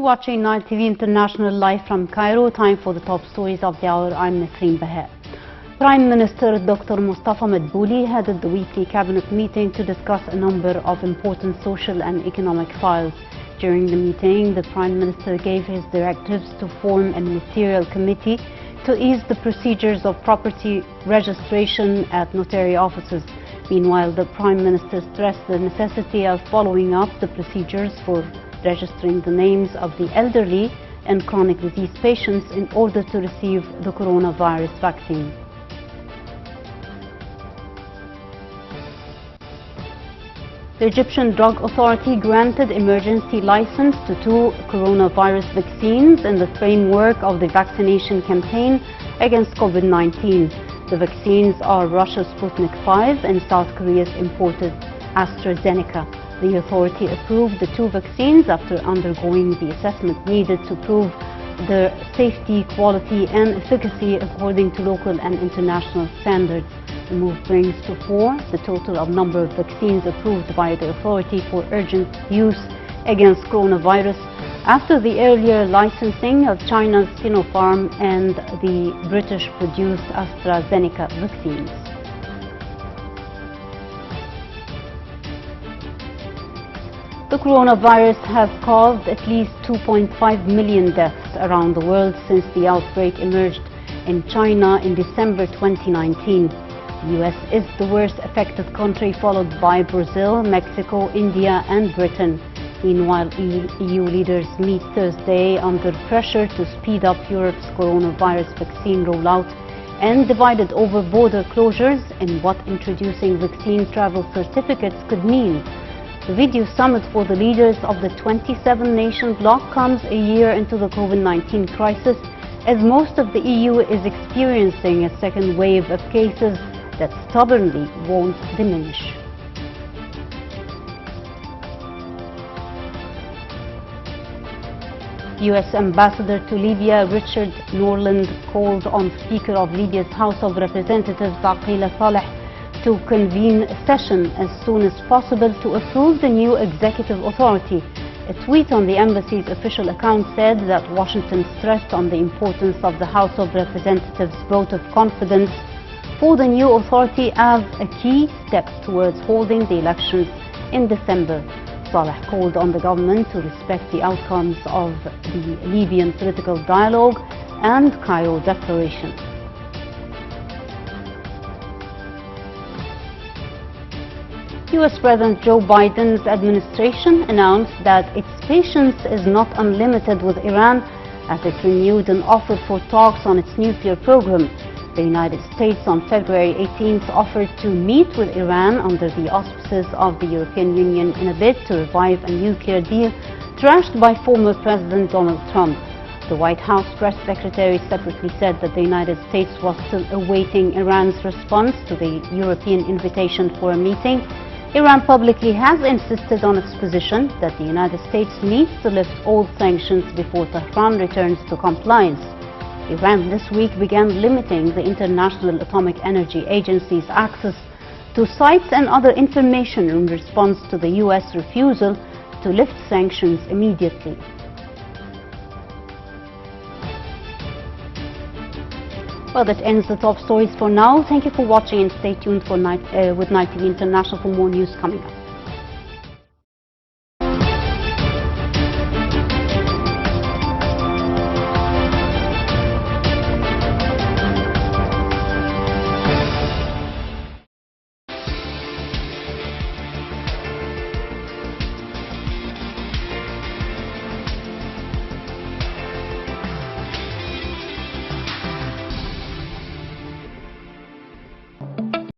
watching Nile TV International live from Cairo. Time for the top stories of the hour. I'm Nسرين Behar. Prime Minister Dr. Mustafa Madbouli headed the weekly cabinet meeting to discuss a number of important social and economic files. During the meeting, the Prime Minister gave his directives to form a ministerial committee to ease the procedures of property registration at notary offices. Meanwhile, the Prime Minister stressed the necessity of following up the procedures for registering the names of the elderly and chronic disease patients in order to receive the coronavirus vaccine. The Egyptian Drug Authority granted emergency license to 2 coronavirus vaccines in the framework of the vaccination campaign against COVID-19. The vaccines are Russia's Sputnik 5 and South Korea's imported AstraZeneca. The authority approved the 2 vaccines after undergoing the assessment needed to prove their safety, quality and efficacy according to local and international standards. The move brings to 4 the total of number of vaccines approved by the authority for urgent use against coronavirus after the earlier licensing of China's Sinopharm and the British-produced AstraZeneca vaccines. The coronavirus has caused at least 2.5 million deaths around the world since the outbreak emerged in China in December 2019. The US is the worst affected country, followed by Brazil, Mexico, India and Britain. Meanwhile, EU leaders meet Thursday under pressure to speed up Europe's coronavirus vaccine rollout and divided over border closures and what introducing vaccine travel certificates could mean. The video summit for the leaders of the 27-nation bloc comes a year into the COVID-19 crisis, as most of the EU is experiencing a second wave of cases that stubbornly won't diminish. U.S. Ambassador to Libya Richard Norland called on Speaker of Libya's House of Representatives Aqila Saleh to convene a session as soon as possible to approve the new executive authority. A tweet on the embassy's official account said that Washington stressed on the importance of the House of Representatives' vote of confidence for the new authority as a key step towards holding the elections in December. Saleh called on the government to respect the outcomes of the Libyan political dialogue and Cairo declaration. U.S. President Joe Biden's administration announced that its patience is not unlimited with Iran as it renewed an offer for talks on its nuclear program. The United States on February 18th offered to meet with Iran under the auspices of the European Union in a bid to revive a nuclear deal trashed by former President Donald Trump. The White House press secretary separately said that the United States was still awaiting Iran's response to the European invitation for a meeting. Iran publicly has insisted on its position that the United States needs to lift all sanctions before Tehran returns to compliance. Iran this week began limiting the International Atomic Energy Agency's access to sites and other information in response to the U.S. refusal to lift sanctions immediately. Well, that ends the top stories for now. Thank you for watching and stay tuned for with Nile TV International for more news coming up.